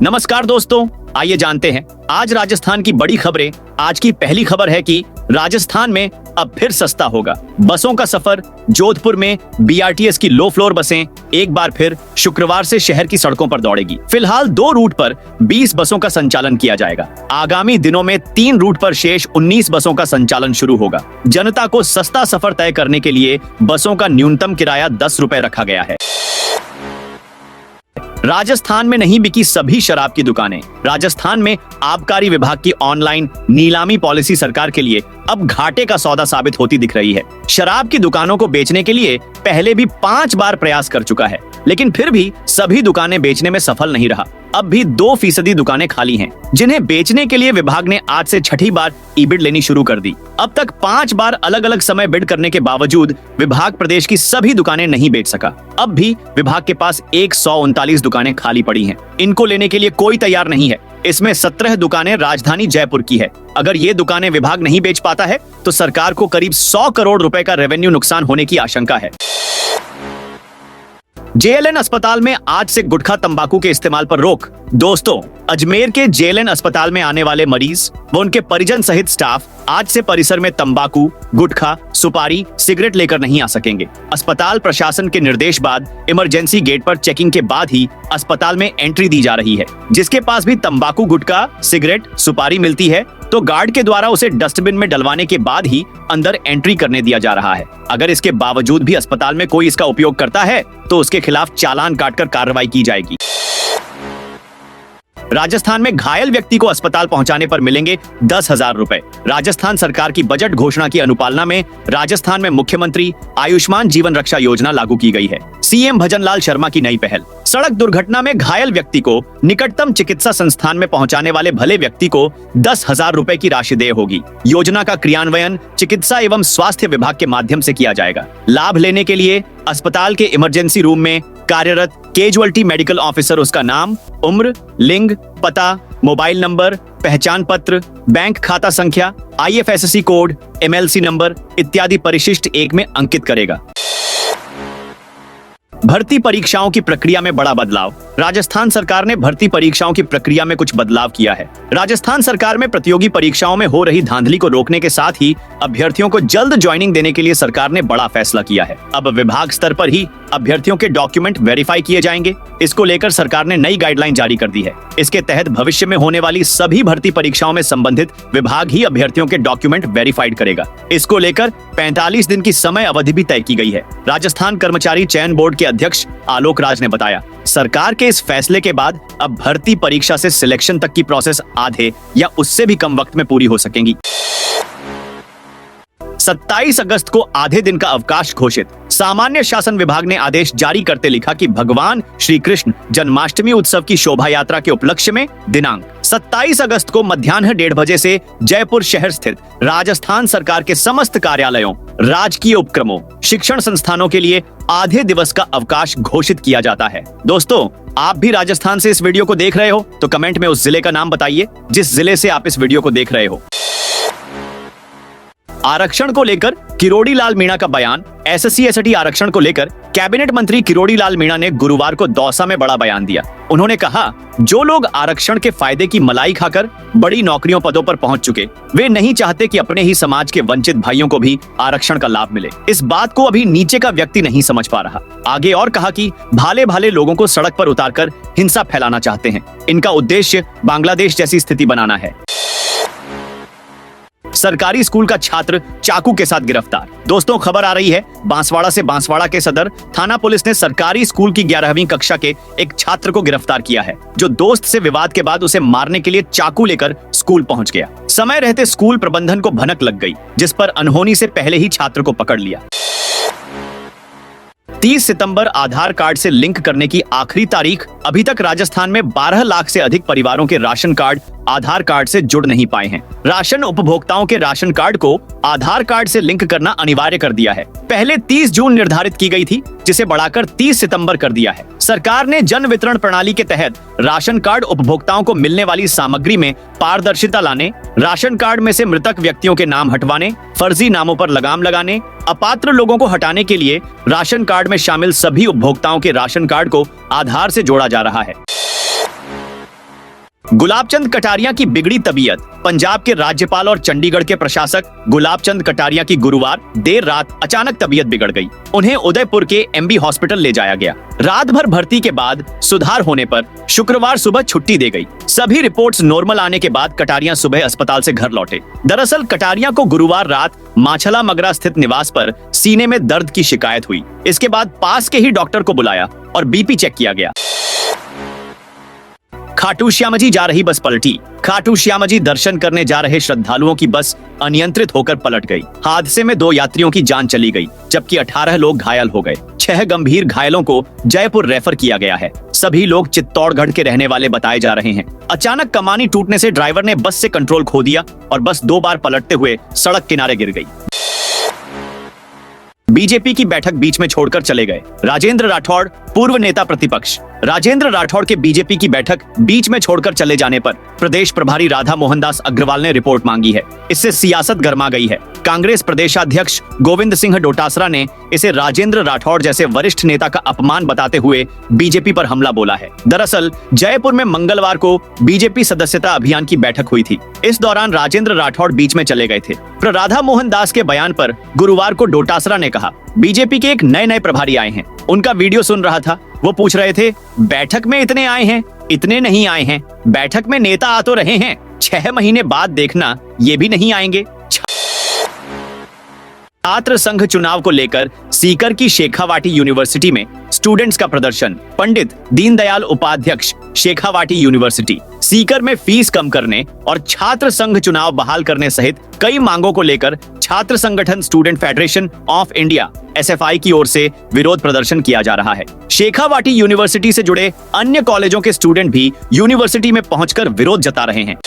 नमस्कार दोस्तों, आइए जानते हैं आज राजस्थान की बड़ी खबरें। आज की पहली खबर है कि राजस्थान में अब फिर सस्ता होगा बसों का सफर। जोधपुर में बीआरटीएस की लो फ्लोर बसें एक बार फिर शुक्रवार से शहर की सड़कों पर दौड़ेगी। फिलहाल 2 रूट पर 20 बसों का संचालन किया जाएगा। आगामी दिनों में 3 रूट पर शेष 19 बसों का संचालन शुरू होगा। जनता को सस्ता सफर तय करने के लिए बसों का न्यूनतम किराया 10 रुपए रखा गया है। राजस्थान में नहीं बिकी सभी शराब की दुकानें। राजस्थान में आबकारी विभाग की ऑनलाइन नीलामी पॉलिसी सरकार के लिए अब घाटे का सौदा साबित होती दिख रही है। शराब की दुकानों को बेचने के लिए पहले भी 5 बार प्रयास कर चुका है, लेकिन फिर भी सभी दुकानें बेचने में सफल नहीं रहा। अब भी 2% दुकानें खाली हैं, जिन्हें बेचने के लिए विभाग ने आज से 6ठी बार ई बिड लेनी शुरू कर दी। अब तक 5 बार अलग अलग समय बिड करने के बावजूद विभाग प्रदेश की सभी दुकानें नहीं बेच सका। अब भी विभाग के पास 139 दुकानें खाली पड़ी हैं। इनको लेने के लिए कोई तैयार नहीं है। इसमें 17 दुकानें राजधानी जयपुर की है। अगर ये दुकानें विभाग नहीं बेच पाता है तो सरकार को करीब 100 करोड़ रुपए का रेवेन्यू नुकसान होने की आशंका है। जेएलएन अस्पताल में आज से गुटखा तंबाकू के इस्तेमाल पर रोक। दोस्तों, अजमेर के जेएलएन अस्पताल में आने वाले मरीज व उनके परिजन सहित स्टाफ आज से परिसर में तंबाकू, गुटखा, सुपारी, सिगरेट लेकर नहीं आ सकेंगे। अस्पताल प्रशासन के निर्देश बाद इमरजेंसी गेट पर चेकिंग के बाद ही अस्पताल में एंट्री दी जा रही है। जिसके पास भी तंबाकू, गुटखा, सिगरेट, सुपारी मिलती है तो गार्ड के द्वारा उसे डस्टबिन में डलवाने के बाद ही अंदर एंट्री करने दिया जा रहा है। अगर इसके बावजूद भी अस्पताल में कोई इसका उपयोग करता है तो उसके खिलाफ चालान काटकर कार्रवाई की जाएगी। राजस्थान में घायल व्यक्ति को अस्पताल पहुंचाने पर मिलेंगे 10,000 रुपए। राजस्थान सरकार की बजट घोषणा की अनुपालना में राजस्थान में मुख्यमंत्री आयुष्मान जीवन रक्षा योजना लागू की गई है। सीएम भजनलाल शर्मा की नई पहल। सड़क दुर्घटना में घायल व्यक्ति को निकटतम चिकित्सा संस्थान में पहुंचाने वाले भले व्यक्ति को 10,000 रुपए की राशि देय होगी। योजना का क्रियान्वयन चिकित्सा एवं स्वास्थ्य विभाग के माध्यम से किया जाएगा। लाभ लेने के लिए अस्पताल के इमरजेंसी रूम में कार्यरत कैजुअल्टी मेडिकल ऑफिसर उसका नाम, उम्र, लिंग, पता, मोबाइल नंबर, पहचान पत्र, बैंक खाता संख्या, IFSC कोड, MLC नंबर इत्यादि परिशिष्ट 1 में अंकित करेगा। भर्ती परीक्षाओं की प्रक्रिया में बड़ा बदलाव। राजस्थान सरकार ने भर्ती परीक्षाओं की प्रक्रिया में कुछ बदलाव किया है। राजस्थान सरकार में प्रतियोगी परीक्षाओं में हो रही धांधली को रोकने के साथ ही अभ्यर्थियों को जल्द ज्वाइनिंग देने के लिए सरकार ने बड़ा फैसला किया है। अब विभाग स्तर पर ही अभ्यर्थियों के डॉक्यूमेंट वेरीफाई किए जाएंगे। इसको लेकर सरकार ने नई गाइडलाइन जारी कर दी है। इसके तहत भविष्य में होने वाली सभी भर्ती परीक्षाओं में संबंधित विभाग ही अभ्यर्थियों के डॉक्यूमेंट वेरीफाइड करेगा। इसको लेकर 45 दिन की समय अवधि भी तय की गई है। राजस्थान कर्मचारी चयन बोर्ड के अध्यक्ष आलोक राज ने बताया, सरकार के इस फैसले के बाद अब भर्ती परीक्षा से सिलेक्शन तक की प्रोसेस आधे या उससे भी कम वक्त में पूरी हो सकेंगी। 27 अगस्त को आधे दिन का अवकाश घोषित। सामान्य शासन विभाग ने आदेश जारी करते लिखा कि भगवान श्री कृष्ण जन्माष्टमी उत्सव की शोभा यात्रा के उपलक्ष्य में दिनांक 27 अगस्त को मध्याह्न 1:30 बजे से जयपुर शहर स्थित राजस्थान सरकार के समस्त कार्यालयों, राजकीय उपक्रमों, शिक्षण संस्थानों के लिए आधे दिवस का अवकाश घोषित किया जाता है। दोस्तों, आप भी राजस्थान से इस वीडियो को देख रहे हो तो कमेंट में उस जिले का नाम बताइए जिस जिले से आप इस वीडियो को देख रहे हो। आरक्षण को लेकर किरोड़ी लाल मीणा का बयान। SC/ST आरक्षण को लेकर कैबिनेट मंत्री किरोड़ी लाल मीणा ने गुरुवार को दौसा में बड़ा बयान दिया। उन्होंने कहा, जो लोग आरक्षण के फायदे की मलाई खाकर बड़ी नौकरियों पदों पर पहुंच चुके, वे नहीं चाहते कि अपने ही समाज के वंचित भाइयों को भी आरक्षण का लाभ मिले। इस बात को अभी नीचे का व्यक्ति नहीं समझ पा रहा। आगे और कहा कि भाले भाले लोगों को सड़क पर उतारकर हिंसा फैलाना चाहते हैं। इनका उद्देश्य बांग्लादेश जैसी स्थिति बनाना है। सरकारी स्कूल का छात्र चाकू के साथ गिरफ्तार। दोस्तों, खबर आ रही है बांसवाड़ा से। बांसवाड़ा के सदर थाना पुलिस ने सरकारी स्कूल की 11वीं कक्षा के एक छात्र को गिरफ्तार किया है, जो दोस्त से विवाद के बाद उसे मारने के लिए चाकू लेकर स्कूल पहुंच गया। समय रहते स्कूल प्रबंधन को भनक लग गई, जिस पर अनहोनी से पहले ही छात्र को पकड़ लिया। 30 सितंबर आधार कार्ड से लिंक करने की आखिरी तारीख। अभी तक राजस्थान में 12 लाख से अधिक परिवारों के राशन कार्ड आधार कार्ड से जुड़ नहीं पाए हैं। राशन उपभोक्ताओं के राशन कार्ड को आधार कार्ड से लिंक करना अनिवार्य कर दिया है। पहले 30 जून निर्धारित की गई थी, जिसे बढ़ाकर 30 सितंबर कर दिया है। सरकार ने जन वितरण प्रणाली के तहत राशन कार्ड उपभोक्ताओं को मिलने वाली सामग्री में पारदर्शिता लाने, राशन कार्ड में से मृतक व्यक्तियों के नाम हटवाने, फर्जी नामों पर लगाम लगाने, अपात्र लोगों को हटाने के लिए राशन कार्ड में शामिल सभी उपभोक्ताओं के राशन कार्ड को आधार से जोड़ा जा रहा है। गुलाबचंद कटारिया की बिगड़ी तबीयत। पंजाब के राज्यपाल और चंडीगढ़ के प्रशासक गुलाबचंद कटारिया की गुरुवार देर रात अचानक तबीयत बिगड़ गई। उन्हें उदयपुर के एमबी हॉस्पिटल ले जाया गया। रात भर भर्ती के बाद सुधार होने पर शुक्रवार सुबह छुट्टी दे गई। सभी रिपोर्ट्स नॉर्मल आने के बाद कटारिया सुबह अस्पताल से घर लौटे। दरअसल कटारिया को गुरुवार रात माछला मगरा स्थित निवास पर सीने में दर्द की शिकायत हुई। इसके बाद पास के ही डॉक्टर को बुलाया और बीपी चेक किया गया। खाटू श्यामजी जा रही बस पलटी। खाटू श्यामजी दर्शन करने जा रहे श्रद्धालुओं की बस अनियंत्रित होकर पलट गई। हादसे में 2 यात्रियों की जान चली गई, जबकि 18 लोग घायल हो गए। 6 गंभीर घायलों को जयपुर रेफर किया गया है। सभी लोग चित्तौड़गढ़ के रहने वाले बताए जा रहे हैं। अचानक कमानी टूटने से ड्राइवर ने बस से कंट्रोल खो दिया और बस 2 बार पलटते हुए सड़क किनारे गिर गई। बीजेपी की बैठक बीच में छोड़कर चले गए। राजेंद्र राठौड़ पूर्व नेता प्रतिपक्ष। राजेंद्र राठौड़ के बीजेपी की बैठक बीच में छोड़कर चले जाने पर प्रदेश प्रभारी राधा मोहनदास अग्रवाल ने रिपोर्ट मांगी है। इससे सियासत गर्मा गई है। कांग्रेस प्रदेशाध्यक्ष गोविंद सिंह डोटासरा ने इसे राजेंद्र राठौड़ जैसे वरिष्ठ नेता का अपमान बताते हुए बीजेपी पर हमला बोला है। दरअसल जयपुर में मंगलवार को बीजेपी सदस्यता अभियान की बैठक हुई थी। इस दौरान राजेंद्र राठौड़ बीच में चले गए थे। राधा मोहनदास के बयान पर गुरुवार को डोटासरा ने कहा, बीजेपी के एक नए प्रभारी आए हैं। उनका वीडियो सुन रहा था। वो पूछ रहे थे, बैठक में इतने आए हैं? इतने नहीं आए हैं। बैठक में नेता आ तो रहे हैं, 6 महीने बाद देखना ये भी नहीं आएंगे। छात्र संघ चुनाव को लेकर सीकर की शेखावाटी यूनिवर्सिटी में स्टूडेंट्स का प्रदर्शन। पंडित दीनदयाल उपाध्याय शेखावाटी यूनिवर्सिटी सीकर में फीस कम करने और छात्र संघ चुनाव बहाल करने सहित कई मांगों को लेकर छात्र संगठन student federation of India SFI की ओर से विरोध प्रदर्शन किया जा रहा है। शेखावाटी यूनिवर्सिटी से जुड़े अन्य कॉलेजों के स्टूडेंट भी यूनिवर्सिटी में पहुंचकर विरोध जता रहे हैं।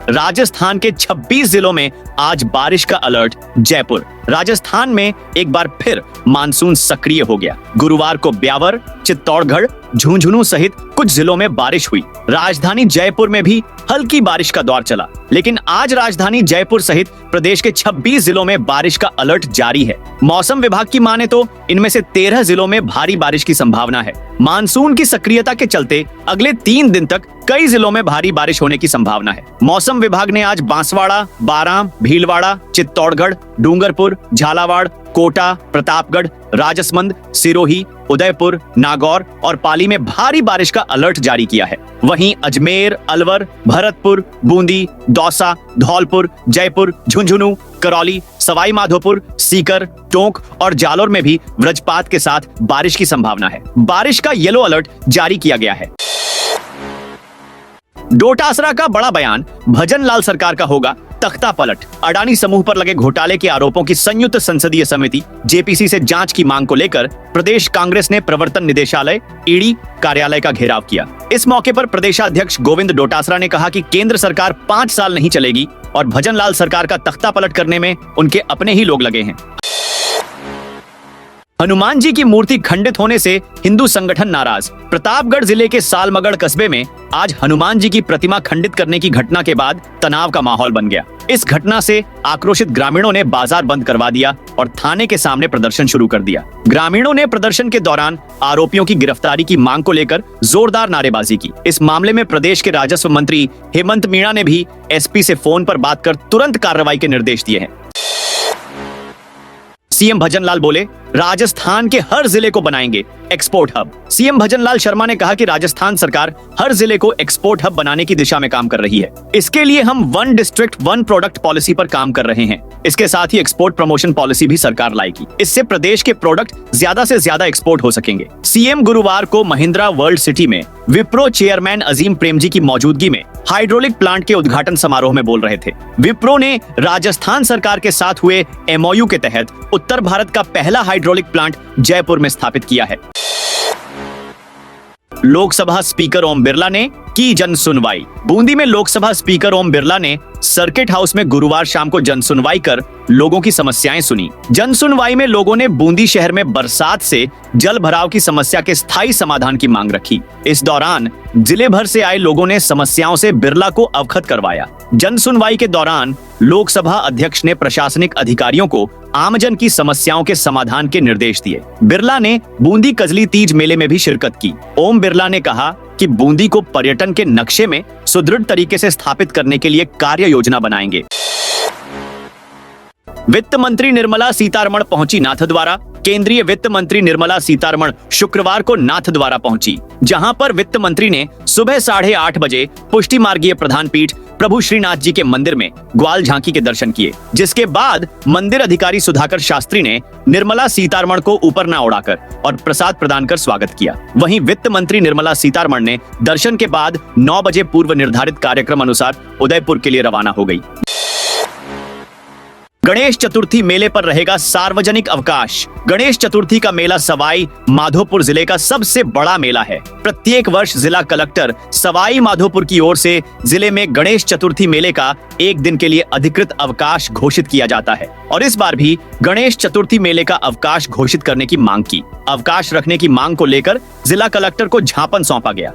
राजस्थान के 26 जिलों में आज बारिश का अलर्ट। जयपुर। राजस्थान में एक बार फिर मानसून सक्रिय हो गया। गुरुवार को ब्यावर, चित्तौड़गढ़, झुंझुनू सहित कुछ जिलों में बारिश हुई। राजधानी जयपुर में भी हल्की बारिश का दौर चला, लेकिन आज राजधानी जयपुर सहित प्रदेश के 26 जिलों में बारिश का अलर्ट जारी है। मौसम विभाग की माने तो इनमें से 13 जिलों में भारी बारिश की संभावना है। मानसून की सक्रियता के चलते अगले 3 दिन तक कई जिलों में भारी बारिश होने की संभावना है। मौसम विभाग ने आज बांसवाड़ा, बारां, भीलवाड़ा, चित्तौड़गढ़, डूंगरपुर, झालावाड़, कोटा, प्रतापगढ़, राजसमंद, सिरोही, उदयपुर, नागौर और पाली में भारी बारिश का अलर्ट जारी किया है। वहीं अजमेर, अलवर, भरतपुर, बूंदी, दौसा, धौलपुर, जयपुर, झुंझुनू, करौली, सवाई माधोपुर, सीकर, टोंक और जालोर में भी वज्रपात के साथ बारिश की संभावना है। बारिश का येलो अलर्ट जारी किया गया है। डोटासरा का बड़ा बयान, भजन लाल सरकार का होगा तख्ता पलट। अडानी समूह पर लगे घोटाले के आरोपों की संयुक्त संसदीय समिति JPC से जांच की मांग को लेकर प्रदेश कांग्रेस ने प्रवर्तन निदेशालय ED कार्यालय का घेराव किया। इस मौके पर प्रदेशाध्यक्ष गोविंद डोटासरा ने कहा कि केंद्र सरकार 5 साल नहीं चलेगी और भजन लाल सरकार का तख्ता पलट करने में उनके अपने ही लोग लगे हैं। हनुमान जी की मूर्ति खंडित होने से हिंदू संगठन नाराज। प्रतापगढ़ जिले के सालमगढ़ कस्बे में आज हनुमान जी की प्रतिमा खंडित करने की घटना के बाद तनाव का माहौल बन गया। इस घटना से आक्रोशित ग्रामीणों ने बाजार बंद करवा दिया और थाने के सामने प्रदर्शन शुरू कर दिया। ग्रामीणों ने प्रदर्शन के दौरान आरोपियों की गिरफ्तारी की मांग को लेकर जोरदार नारेबाजी की। इस मामले में प्रदेश के राजस्व मंत्री हेमंत मीणा ने भी SP से फोन पर बात कर तुरंत कार्रवाई के निर्देश दिए हैं। CM भजनलाल बोले, राजस्थान के हर जिले को बनाएंगे export hub. CM Bhajanlal Sharma ने कहा कि राजस्थान सरकार हर जिले को एक्सपोर्ट हब बनाने की दिशा में काम कर रही है। इसके लिए हम 1 डिस्ट्रिक्ट 1 प्रोडक्ट पॉलिसी पर काम कर रहे हैं। इसके साथ ही एक्सपोर्ट प्रमोशन पॉलिसी भी सरकार लाएगी। इससे प्रदेश के प्रोडक्ट ज्यादा से ज्यादा एक्सपोर्ट हो सकेंगे। CM गुरुवार को महिंद्रा वर्ल्ड सिटी में विप्रो चेयरमैन अजीम प्रेमजी की मौजूदगी में हाइड्रोलिक प्लांट के उद्घाटन समारोह में बोल रहे थे। विप्रो ने राजस्थान सरकार के साथ हुए MOU के तहत उत्तर भारत का पहला हाइड्रोलिक प्लांट जयपुर में स्थापित किया है। लोकसभा स्पीकर ओम बिरला ने की जन सुनवाई। बूंदी में लोकसभा स्पीकर ओम बिरला ने सर्किट हाउस में गुरुवार शाम को जन सुनवाई कर लोगों की समस्याएं सुनी। जन सुनवाई में लोगों ने बूंदी शहर में बरसात से जल भराव की समस्या के स्थायी समाधान की मांग रखी। इस दौरान जिले भर से आए लोगों ने समस्याओं से बिरला को अवगत करवाया। जन सुनवाई के दौरान लोकसभा अध्यक्ष ने प्रशासनिक अधिकारियों को आमजन की समस्याओं के समाधान के निर्देश दिए। बिरला ने बूंदी कजली तीज मेले में भी शिरकत की। ओम बिरला ने कहा, कि बूंदी को पर्यटन के नक्शे में सुदृढ़ तरीके से स्थापित करने के लिए कार्य योजना बनाएंगे। वित्त मंत्री निर्मला सीतारमण पहुंची नाथद्वारा। केंद्रीय वित्त मंत्री निर्मला सीतारमण शुक्रवार को नाथद्वारा पहुंची, जहां पर वित्त मंत्री ने सुबह 8:30 बजे पुष्टि मार्गीय प्रधान पीठ प्रभु श्रीनाथ जी के मंदिर में ग्वाल झांकी के दर्शन किए, जिसके बाद मंदिर अधिकारी सुधाकर शास्त्री ने निर्मला सीतारमण को ऊपर न उड़ाकर और प्रसाद प्रदान कर स्वागत किया। वहीं वित्त मंत्री निर्मला सीतारमण ने दर्शन के बाद 9 बजे पूर्व निर्धारित कार्यक्रम अनुसार उदयपुर के लिए रवाना हो गई। गणेश चतुर्थी मेले पर रहेगा सार्वजनिक अवकाश। गणेश चतुर्थी का मेला सवाई माधोपुर जिले का सबसे बड़ा मेला है। प्रत्येक वर्ष जिला कलेक्टर सवाई माधोपुर की ओर से जिले में गणेश चतुर्थी मेले का एक दिन के लिए अधिकृत अवकाश घोषित किया जाता है और इस बार भी गणेश चतुर्थी मेले का अवकाश घोषित करने की मांग की। अवकाश रखने की मांग को लेकर जिला कलेक्टर को ज्ञापन सौंपा गया।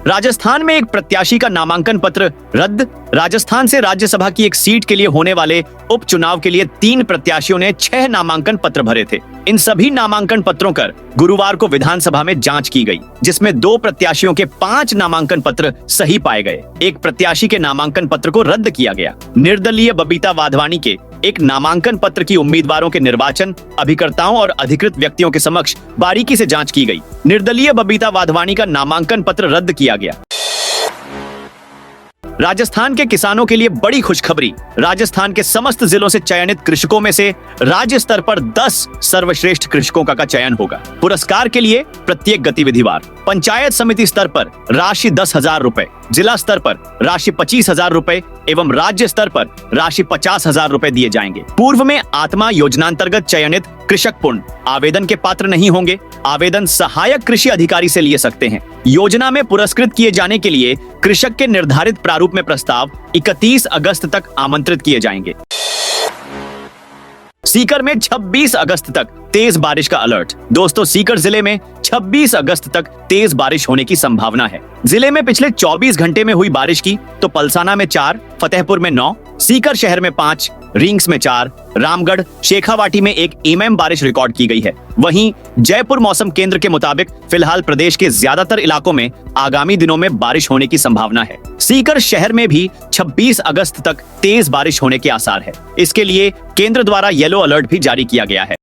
राजस्थान में एक प्रत्याशी का नामांकन पत्र रद्द। राजस्थान से राज्यसभा की एक सीट के लिए होने वाले उपचुनाव के लिए 3 प्रत्याशियों ने 6 नामांकन पत्र भरे थे। इन सभी नामांकन पत्रों पर गुरुवार को विधानसभा में जांच की गई, जिसमें 2 प्रत्याशियों के 5 नामांकन पत्र सही पाए गए। एक प्रत्याशी के नामांकन पत्र को रद्द किया गया। निर्दलीय बबीता वाधवानी के एक नामांकन पत्र की उम्मीदवारों के निर्वाचन अभिकर्ताओं और अधिकृत व्यक्तियों के समक्ष बारीकी से जांच की गई। निर्दलीय बबीता वाधवानी का नामांकन पत्र रद्द किया गया। राजस्थान के किसानों के लिए बड़ी खुशखबरी। राजस्थान के समस्त जिलों से चयनित कृषकों में से राज्य स्तर पर 10 सर्वश्रेष्ठ कृषकों का चयन होगा। पुरस्कार के लिए प्रत्येक गतिविधिवार पंचायत समिति स्तर पर राशि 10,000 रुपए, जिला स्तर पर राशि 25,000 रुपए एवं राज्य स्तर पर राशि 50,000 रुपए दिए जाएंगे। पूर्व में आत्मा योजनांतर्गत चयनित कृषक पुण्य आवेदन के पात्र नहीं होंगे। आवेदन सहायक कृषि अधिकारी से लिए सकते हैं। योजना में पुरस्कृत किए जाने के लिए कृषक के निर्धारित प्रारूप में प्रस्ताव 31 अगस्त तक आमंत्रित किए जाएंगे। सीकर में 26 अगस्त तक तेज बारिश का अलर्ट। दोस्तों, सीकर जिले में 26 अगस्त तक तेज बारिश होने की संभावना है। जिले में पिछले 24 घंटे में हुई बारिश की तो पलसाना में 4, फतेहपुर में 9, सीकर शहर में 5, रिंग्स में 4, रामगढ़ शेखावाटी में 1 mm बारिश रिकॉर्ड की गई है। वहीं जयपुर मौसम केंद्र के मुताबिक फिलहाल प्रदेश के ज्यादातर इलाकों में आगामी दिनों में बारिश होने की संभावना है। सीकर शहर में भी 26 अगस्त तक तेज बारिश होने के आसार है। इसके लिए केंद्र द्वारा येलो अलर्ट भी जारी किया गया है।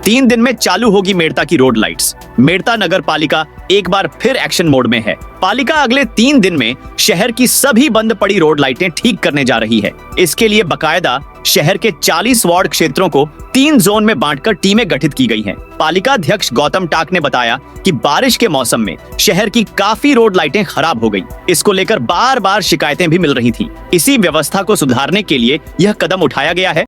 3 दिन में चालू होगी मेड़ता की रोड लाइट्स। मेड़ता नगर पालिका एक बार फिर एक्शन मोड में है। पालिका अगले 3 दिन में शहर की सभी बंद पड़ी रोड लाइटें ठीक करने जा रही है। इसके लिए बकायदा शहर के 40 वार्ड क्षेत्रों को 3 जोन में बांटकर टीमें गठित की गई हैं। पालिका अध्यक्ष गौतम टाक ने बताया कि बारिश के मौसम में शहर की काफी रोड लाइटें खराब हो गई। इसको लेकर बार बार शिकायतें भी मिल रही थी। इसी व्यवस्था को सुधारने के लिए यह कदम उठाया गया है।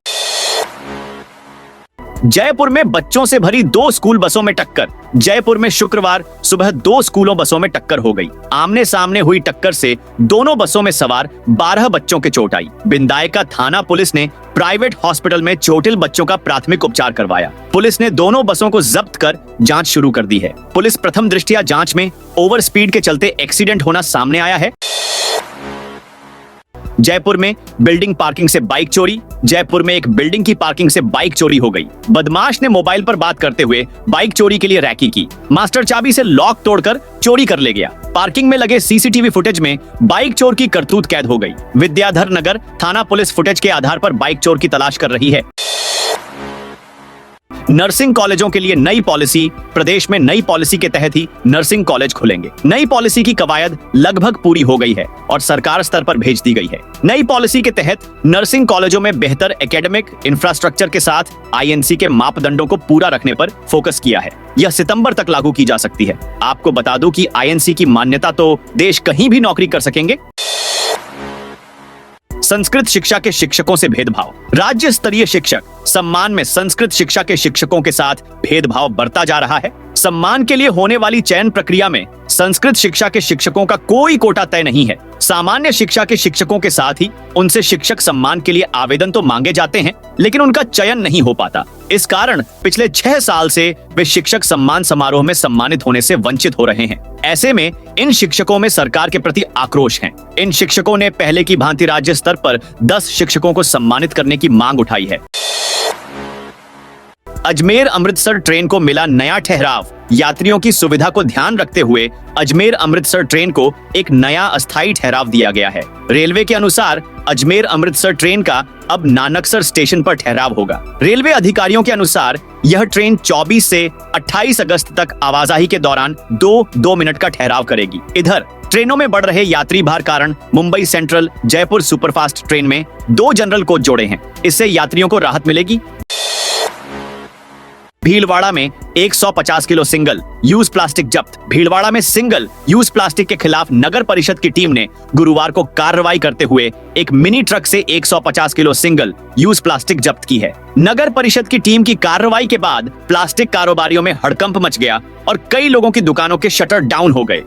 जयपुर में बच्चों से भरी 2 स्कूल बसों में टक्कर। जयपुर में शुक्रवार सुबह 2 स्कूलों बसों में टक्कर हो गई। आमने सामने हुई टक्कर से दोनों बसों में सवार 12 बच्चों के चोट आई। बिंदायका थाना पुलिस ने प्राइवेट हॉस्पिटल में चोटिल बच्चों का प्राथमिक उपचार करवाया। पुलिस ने दोनों बसों को जब्त कर जांच शुरू कर दी है। पुलिस प्रथम दृष्टया जांच में ओवर स्पीड के चलते एक्सीडेंट होना सामने आया है। जयपुर में बिल्डिंग पार्किंग से बाइक चोरी। जयपुर में एक बिल्डिंग की पार्किंग से बाइक चोरी हो गई। बदमाश ने मोबाइल पर बात करते हुए बाइक चोरी के लिए रैकी की। मास्टर चाबी से लॉक तोड़कर चोरी कर ले गया। पार्किंग में लगे सीसीटीवी फुटेज में बाइक चोर की करतूत कैद हो गई। विद्याधर नगर थाना पुलिस फुटेज के आधार पर बाइक चोर की तलाश कर रही है। नर्सिंग कॉलेजों के लिए नई पॉलिसी। प्रदेश में नई पॉलिसी के तहत ही नर्सिंग कॉलेज खुलेंगे। नई पॉलिसी की कवायद लगभग पूरी हो गई है और सरकार स्तर पर भेज दी गई है। नई पॉलिसी के तहत नर्सिंग कॉलेजों में बेहतर एकेडमिक इंफ्रास्ट्रक्चर के साथ आईएनसी के मापदंडों को पूरा रखने पर फोकस किया है। यह सितंबर तक लागू की जा सकती है। आपको बता दूं कि आईएनसी की मान्यता तो देश कहीं भी नौकरी कर सकेंगे। संस्कृत शिक्षा के शिक्षकों से भेदभाव। राज्य स्तरीय शिक्षक सम्मान में संस्कृत शिक्षा के शिक्षकों के साथ भेदभाव बढ़ता जा रहा है। सम्मान के लिए होने वाली चयन प्रक्रिया में संस्कृत शिक्षा के शिक्षकों का कोई कोटा तय नहीं है। सामान्य शिक्षा के शिक्षकों के साथ ही उनसे शिक्षक सम्मान के लिए आवेदन तो मांगे जाते हैं, लेकिन उनका चयन नहीं हो पाता। इस कारण पिछले 6 साल से वे शिक्षक सम्मान समारोह में सम्मानित होने से वंचित हो रहे हैं। ऐसे में इन शिक्षकों में सरकार के प्रति आक्रोश है। इन शिक्षकों ने पहले की भांति राज्य स्तर पर 10 शिक्षकों को सम्मानित करने की मांग उठाई है। अजमेर अमृतसर ट्रेन को मिला नया ठहराव। यात्रियों की सुविधा को ध्यान रखते हुए अजमेर अमृतसर ट्रेन को एक नया अस्थायी ठहराव दिया गया है। रेलवे के अनुसार अजमेर अमृतसर ट्रेन का अब नानकसर स्टेशन पर ठहराव होगा। रेलवे अधिकारियों के अनुसार यह ट्रेन 24 से 28 अगस्त तक आवाजाही के दौरान 2 मिनट का ठहराव करेगी। इधर ट्रेनों में बढ़ रहे यात्री भार कारण Mumbai central Jaipur superfast train में 2 जनरल कोच जोड़े हैं। इससे यात्रियों को राहत मिलेगी। भीलवाड़ा में 150 किलो सिंगल यूज प्लास्टिक जब्त। भीलवाड़ा में सिंगल यूज प्लास्टिक के खिलाफ नगर परिषद की टीम ने गुरुवार को कार्रवाई करते हुए एक मिनी ट्रक से 150 किलो सिंगल यूज प्लास्टिक जब्त की है। नगर परिषद की टीम की कार्रवाई के बाद प्लास्टिक कारोबारियों में हड़कंप मच गया और कई लोगों की दुकानों के शटर डाउन हो गए।